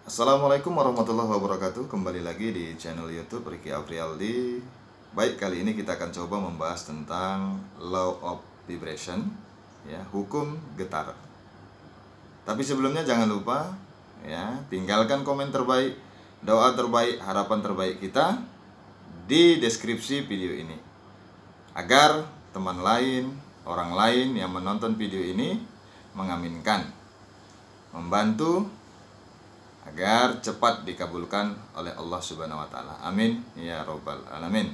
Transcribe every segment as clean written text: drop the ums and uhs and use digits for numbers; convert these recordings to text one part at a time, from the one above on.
Assalamualaikum warahmatullahi wabarakatuh. Kembali lagi di channel YouTube Ricky Afrialdi. Baik, kali ini kita akan coba membahas tentang Law of Vibration, ya, hukum getar. Tapi sebelumnya jangan lupa, ya, tinggalkan komen terbaik, doa terbaik, harapan terbaik kita di deskripsi video ini, agar teman lain, orang lain yang menonton video ini mengaminkan, membantu agar cepat dikabulkan oleh Allah Subhanahu wa taala. Amin ya robbal alamin.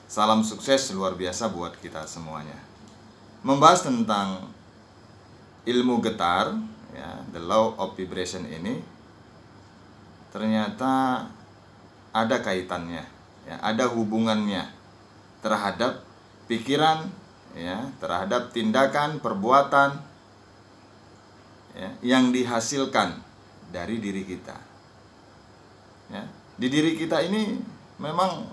Salam sukses luar biasa buat kita semuanya. Membahas tentang ilmu getar, ya, the law of vibration ini ternyata ada kaitannya, ya, ada hubungannya terhadap pikiran, ya, terhadap tindakan, perbuatan, ya, yang dihasilkan dari diri kita, ya. Di diri kita ini memang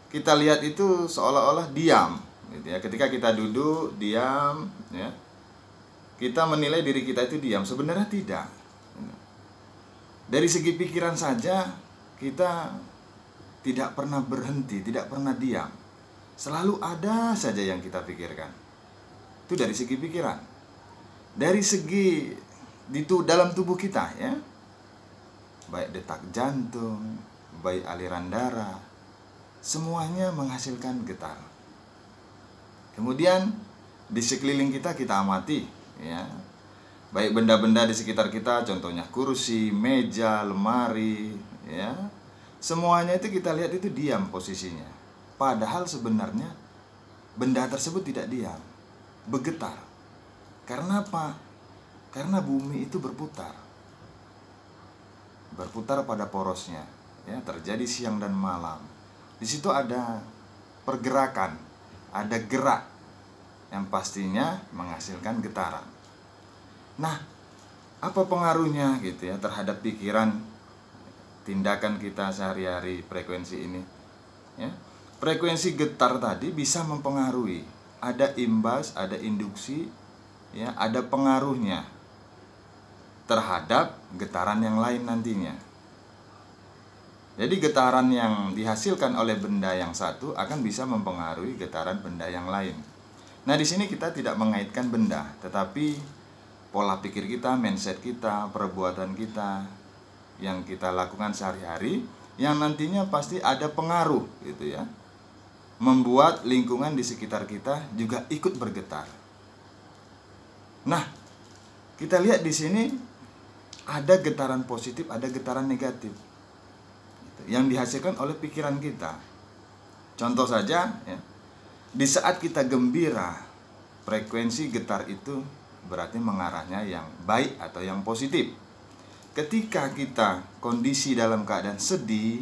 kita lihat itu seolah-olah diam, gitu ya. Ketika kita duduk diam, ya, kita menilai diri kita itu diam. Sebenarnya tidak. Dari segi pikiran saja kita tidak pernah berhenti, tidak pernah diam. Selalu ada saja yang kita pikirkan. Itu dari segi pikiran. Dari segi dalam tubuh kita, ya, baik detak jantung, baik aliran darah, semuanya menghasilkan getar. Kemudian di sekeliling kita amati, ya, baik benda-benda di sekitar kita, contohnya kursi, meja, lemari, ya, semuanya itu kita lihat itu diam posisinya. Padahal sebenarnya benda tersebut tidak diam, bergetar. Karena apa? Karena bumi itu berputar pada porosnya, ya, terjadi siang dan malam. Di situ ada pergerakan, ada gerak yang pastinya menghasilkan getaran. Nah, apa pengaruhnya gitu ya terhadap pikiran, tindakan kita sehari-hari frekuensi ini? Ya, frekuensi getar tadi bisa mempengaruhi, ada imbas, ada induksi, ya, ada pengaruhnya terhadap getaran yang lain nantinya. Jadi getaran yang dihasilkan oleh benda yang satu akan bisa mempengaruhi getaran benda yang lain. Nah, di sini kita tidak mengaitkan benda, tetapi pola pikir kita, mindset kita, perbuatan kita yang kita lakukan sehari-hari yang nantinya pasti ada pengaruh gitu ya. Membuat lingkungan di sekitar kita juga ikut bergetar. Nah, kita lihat di sini ada getaran positif, ada getaran negatif yang dihasilkan oleh pikiran kita. Contoh saja, ya, di saat kita gembira, frekuensi getar itu berarti mengarahnya yang baik atau yang positif. Ketika kita kondisi dalam keadaan sedih,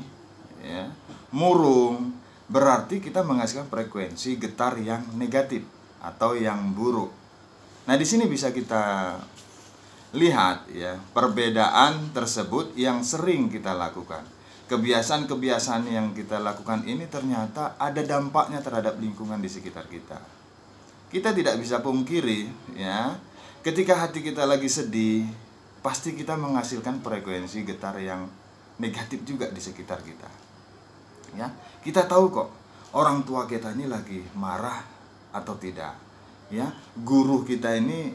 ya, murung, berarti kita menghasilkan frekuensi getar yang negatif atau yang buruk. Nah, di sini bisa kita lihat, ya, perbedaan tersebut yang sering kita lakukan. Kebiasaan-kebiasaan yang kita lakukan ini ternyata ada dampaknya terhadap lingkungan di sekitar kita. Kita tidak bisa pungkiri, ya, ketika hati kita lagi sedih, pasti kita menghasilkan frekuensi getar yang negatif juga di sekitar kita. Ya, kita tahu kok orang tua kita ini lagi marah atau tidak. Ya, guru kita ini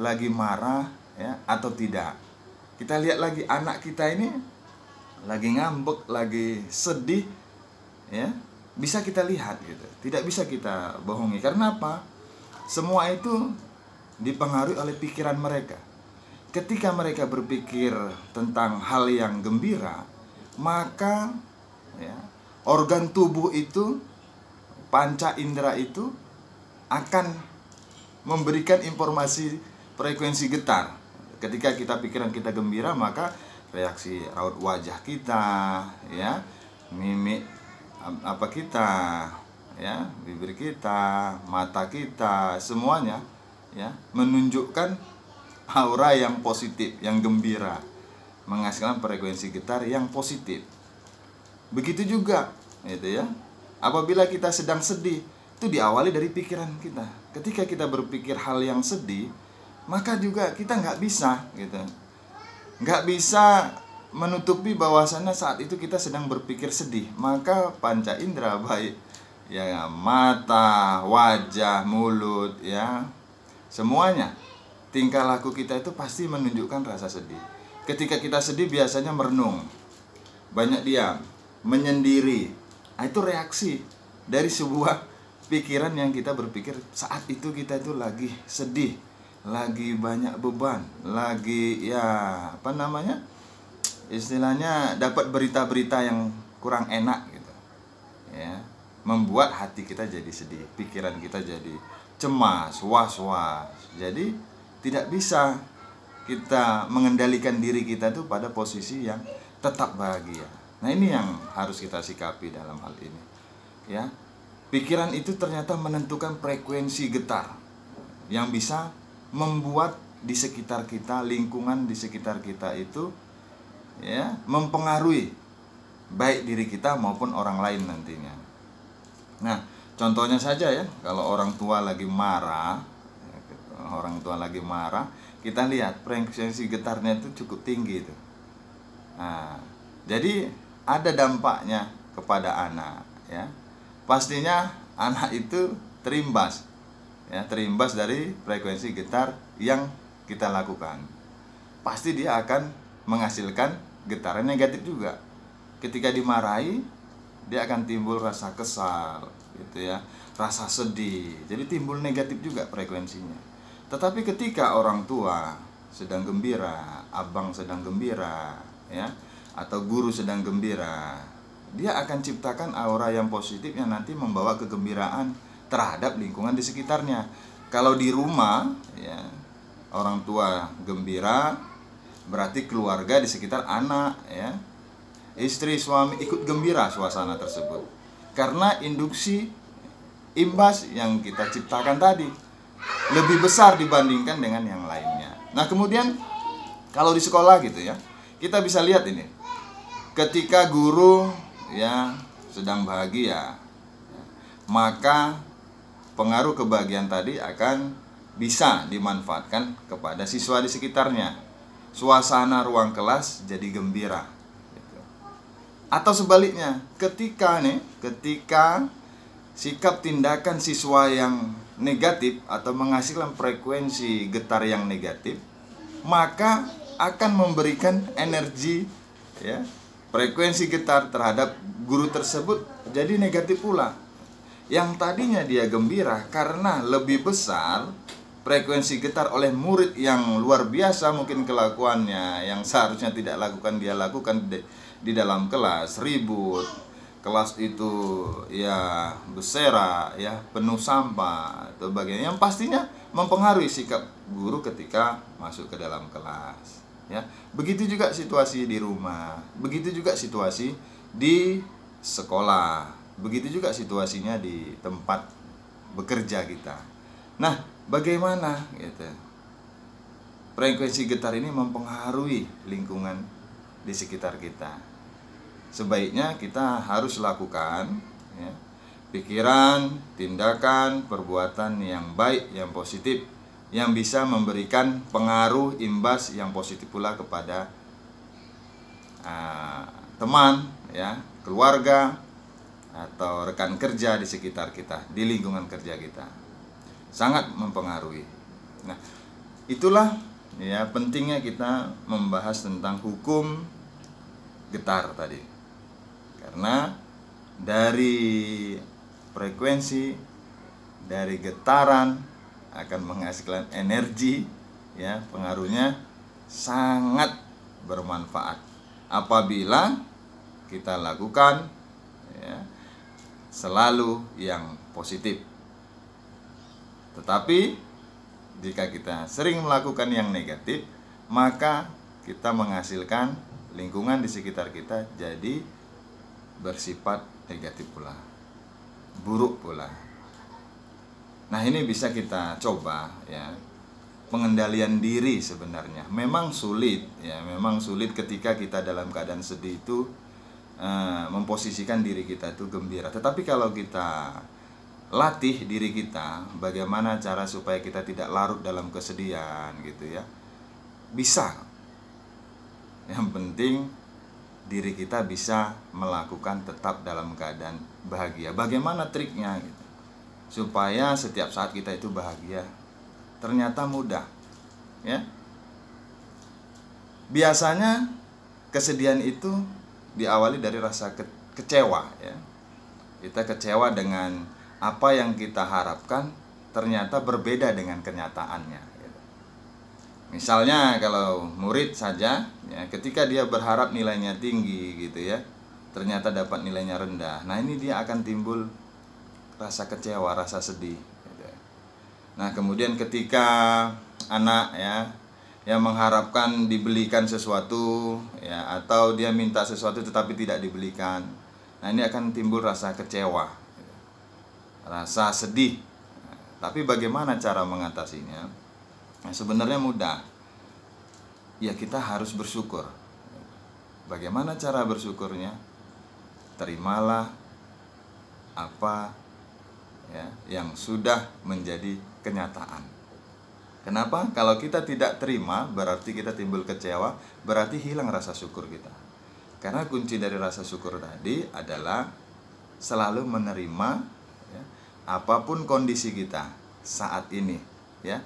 lagi marah, ya, atau tidak. Kita lihat lagi anak kita ini lagi ngambek, lagi sedih, ya, bisa kita lihat gitu. Tidak bisa kita bohongi. Karena apa? Semua itu dipengaruhi oleh pikiran mereka. Ketika mereka berpikir tentang hal yang gembira, maka, ya, organ tubuh itu, panca indera itu akan memberikan informasi frekuensi getar. Ketika kita pikiran kita gembira, maka reaksi raut wajah kita, ya, mimik apa kita, ya, bibir kita, mata kita, semuanya, ya, menunjukkan aura yang positif, yang gembira, menghasilkan frekuensi getar yang positif. Begitu juga, gitu ya. Apabila kita sedang sedih, itu diawali dari pikiran kita. Ketika kita berpikir hal yang sedih, maka juga kita nggak bisa gitu, nggak bisa menutupi bahwasannya saat itu kita sedang berpikir sedih, maka panca indera baik ya mata, wajah, mulut ya, semuanya tingkah laku kita itu pasti menunjukkan rasa sedih. Ketika kita sedih biasanya merenung, banyak diam, menyendiri. Nah, itu reaksi dari sebuah pikiran yang kita berpikir saat itu kita itu lagi sedih, lagi banyak beban, lagi ya istilahnya dapat berita-berita yang kurang enak gitu ya, membuat hati kita jadi sedih, pikiran kita jadi cemas, was-was. Jadi tidak bisa kita mengendalikan diri kita tuh pada posisi yang tetap bahagia. Nah, ini yang harus kita sikapi dalam hal ini ya. Pikiran itu ternyata menentukan frekuensi getar yang bisa membuat di sekitar kita, lingkungan di sekitar kita itu ya mempengaruhi baik diri kita maupun orang lain nantinya. Nah, contohnya saja ya, kalau orang tua lagi marah, kita lihat frekuensi getarnya itu cukup tinggi itu. Nah, jadi ada dampaknya kepada anak ya. Pastinya anak itu terimbas dari frekuensi getar yang kita lakukan. Pasti dia akan menghasilkan getaran negatif juga. Ketika dimarahi, dia akan timbul rasa kesal gitu ya, rasa sedih. Jadi timbul negatif juga frekuensinya. Tetapi ketika orang tua sedang gembira, abang sedang gembira ya, atau guru sedang gembira, dia akan ciptakan aura yang positif yang nanti membawa kegembiraan terhadap lingkungan di sekitarnya. Kalau di rumah ya, orang tua gembira, berarti keluarga di sekitar anak ya, istri, suami ikut gembira suasana tersebut. Karena induksi imbas yang kita ciptakan tadi lebih besar dibandingkan dengan yang lainnya. Nah, kemudian kalau di sekolah gitu ya, kita bisa lihat ini. Ketika guru ya sedang bahagia, maka pengaruh kebahagiaan tadi akan bisa dimanfaatkan kepada siswa di sekitarnya. Suasana ruang kelas jadi gembira gitu. Atau sebaliknya, ketika sikap tindakan siswa yang negatif atau menghasilkan frekuensi getar yang negatif, maka akan memberikan energi ya, frekuensi getar terhadap guru tersebut jadi negatif pula. Yang tadinya dia gembira karena lebih besar frekuensi getar oleh murid yang luar biasa mungkin kelakuannya, yang seharusnya tidak lakukan dia lakukan di dalam kelas, ribut, kelas itu ya bersera ya, penuh sampah atau bagian yang pastinya mempengaruhi sikap guru ketika masuk ke dalam kelas ya. Begitu juga situasi di rumah, begitu juga situasi di sekolah, begitu juga situasinya di tempat bekerja kita. Nah, bagaimana gitu frekuensi getar ini mempengaruhi lingkungan di sekitar kita? Sebaiknya kita harus lakukan ya, pikiran, tindakan, perbuatan yang baik, yang positif, yang bisa memberikan pengaruh imbas yang positif pula kepada teman ya, keluarga atau rekan kerja di sekitar kita, di lingkungan kerja kita. Sangat mempengaruhi. Nah, itulah ya pentingnya kita membahas tentang hukum getar tadi. Karena dari frekuensi, dari getaran akan menghasilkan energi ya, pengaruhnya sangat bermanfaat apabila kita lakukan ya, selalu yang positif. Tetapi jika kita sering melakukan yang negatif, maka kita menghasilkan lingkungan di sekitar kita jadi bersifat negatif pula, buruk pula. Nah, ini bisa kita coba ya. Pengendalian diri sebenarnya memang sulit ya, memang sulit ketika kita dalam keadaan sedih itu memposisikan diri kita itu gembira. Tetapi kalau kita latih diri kita, bagaimana cara supaya kita tidak larut dalam kesedihan gitu ya, bisa. Yang penting diri kita bisa melakukan tetap dalam keadaan bahagia. Bagaimana triknya gitu, supaya setiap saat kita itu bahagia? Ternyata mudah, ya. Biasanya kesedihan itu diawali dari rasa kecewa, ya. Kita kecewa dengan apa yang kita harapkan ternyata berbeda dengan kenyataannya gitu. Misalnya kalau murid saja, ya, ketika dia berharap nilainya tinggi gitu ya, ternyata dapat nilainya rendah. Nah, ini dia akan timbul rasa kecewa, rasa sedih gitu. Nah, kemudian ketika anak ya yang mengharapkan dibelikan sesuatu, ya, atau dia minta sesuatu tetapi tidak dibelikan, nah ini akan timbul rasa kecewa, rasa sedih. Tapi bagaimana cara mengatasinya? Nah, sebenarnya mudah. Ya, kita harus bersyukur. Bagaimana cara bersyukurnya? Terimalah apa ya yang sudah menjadi kenyataan. Kenapa? Kalau kita tidak terima, berarti kita timbul kecewa, berarti hilang rasa syukur kita. Karena kunci dari rasa syukur tadi adalah selalu menerima, ya, apapun kondisi kita saat ini, ya,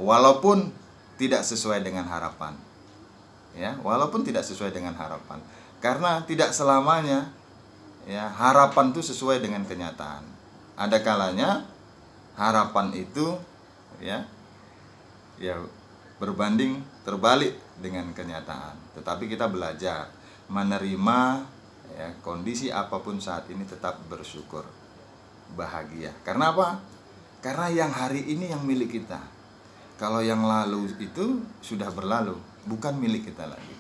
walaupun tidak sesuai dengan harapan, ya, walaupun tidak sesuai dengan harapan, karena tidak selamanya, ya, harapan itu sesuai dengan kenyataan. Ada kalanya harapan itu, ya berbanding terbalik dengan kenyataan. Tetapi kita belajar menerima, ya, kondisi apapun saat ini, tetap bersyukur, bahagia. Karena apa? Karena yang hari ini yang milik kita. Kalau yang lalu itu sudah berlalu, bukan milik kita lagi.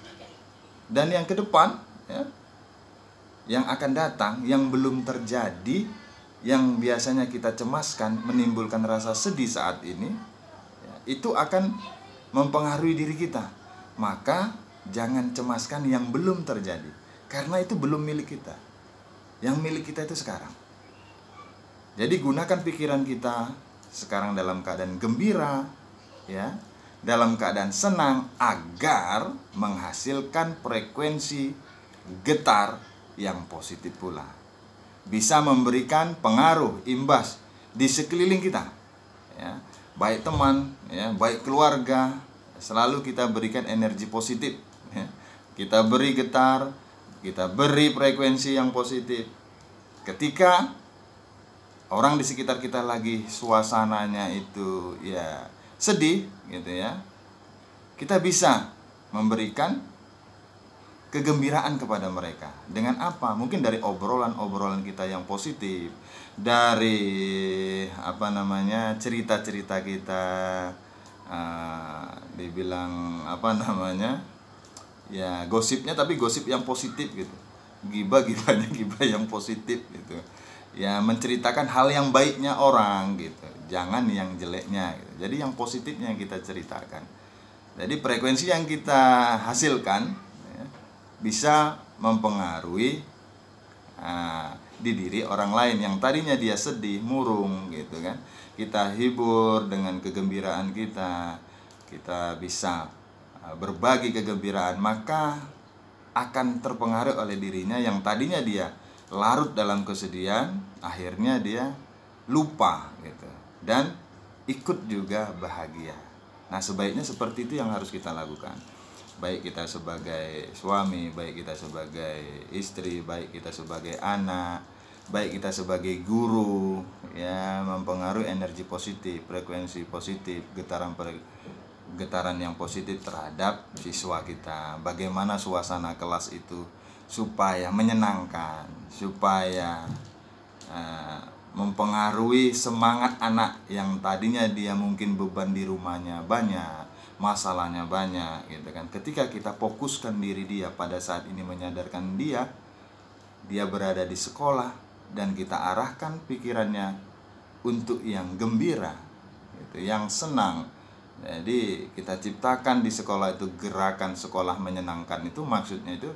Dan yang ke depan, ya, yang akan datang, yang belum terjadi, yang biasanya kita cemaskan, menimbulkan rasa sedih saat ini, itu akan mempengaruhi diri kita. Maka jangan cemaskan yang belum terjadi, karena itu belum milik kita. Yang milik kita itu sekarang. Jadi gunakan pikiran kita sekarang dalam keadaan gembira, ya, dalam keadaan senang, agar menghasilkan frekuensi getar yang positif pula. Bisa memberikan pengaruh, imbas di sekeliling kita, ya. Baik teman, ya, baik keluarga, selalu kita berikan energi positif, ya. Kita beri getar, kita beri frekuensi yang positif. Ketika orang di sekitar kita lagi suasananya itu, ya, sedih gitu, ya, kita bisa memberikan kegembiraan kepada mereka. Dengan apa? Mungkin dari obrolan-obrolan kita yang positif, dari cerita-cerita kita, dibilang ya gosipnya, tapi gosip yang positif gitu. Gibah-gibahnya gibah yang positif gitu. Ya, menceritakan hal yang baiknya orang gitu. Jangan yang jeleknya gitu. Jadi yang positifnya yang kita ceritakan. Jadi frekuensi yang kita hasilkan, ya, bisa mempengaruhi di diri orang lain yang tadinya dia sedih, murung gitu kan. Kita hibur dengan kegembiraan kita bisa berbagi kegembiraan, maka akan terpengaruh oleh dirinya yang tadinya dia larut dalam kesedihan, akhirnya dia lupa gitu dan ikut juga bahagia. Nah, sebaiknya seperti itu yang harus kita lakukan. Baik kita sebagai suami, baik kita sebagai istri, baik kita sebagai anak, baik kita sebagai guru, ya, mempengaruhi energi positif, frekuensi positif, getaran yang positif terhadap siswa kita. Bagaimana suasana kelas itu supaya menyenangkan, supaya mempengaruhi semangat anak yang tadinya dia mungkin beban di rumahnya banyak, masalahnya banyak gitu kan. Ketika kita fokuskan diri dia pada saat ini, menyadarkan dia berada di sekolah, dan kita arahkan pikirannya untuk yang gembira gitu, yang senang. Jadi kita ciptakan di sekolah itu gerakan sekolah menyenangkan. Itu maksudnya itu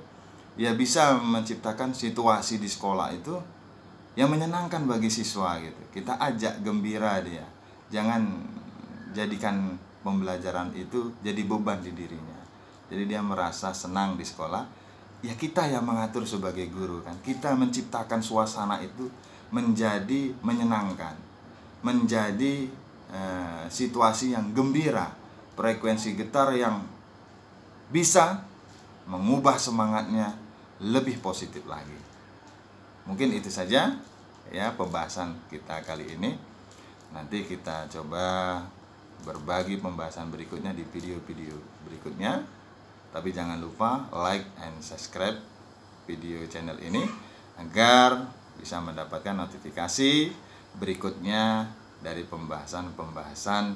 ya bisa menciptakan situasi di sekolah itu yang menyenangkan bagi siswa gitu. Kita ajak gembira dia. Jangan jadikan pembelajaran itu jadi beban di dirinya. Jadi dia merasa senang di sekolah. ya kita yang mengatur sebagai guru kan. Kita menciptakan suasana itu menjadi menyenangkan, menjadi situasi yang gembira, frekuensi getar yang bisa mengubah semangatnya lebih positif lagi. Mungkin itu saja ya pembahasan kita kali ini. Nanti kita coba berbagi pembahasan berikutnya di video-video berikutnya. Tapi jangan lupa like and subscribe video channel ini agar bisa mendapatkan notifikasi berikutnya dari pembahasan-pembahasan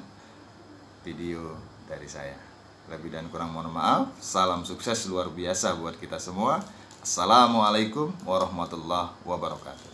video dari saya. Lebih dan kurang mohon maaf. Salam sukses luar biasa buat kita semua. Assalamualaikum warahmatullahi wabarakatuh.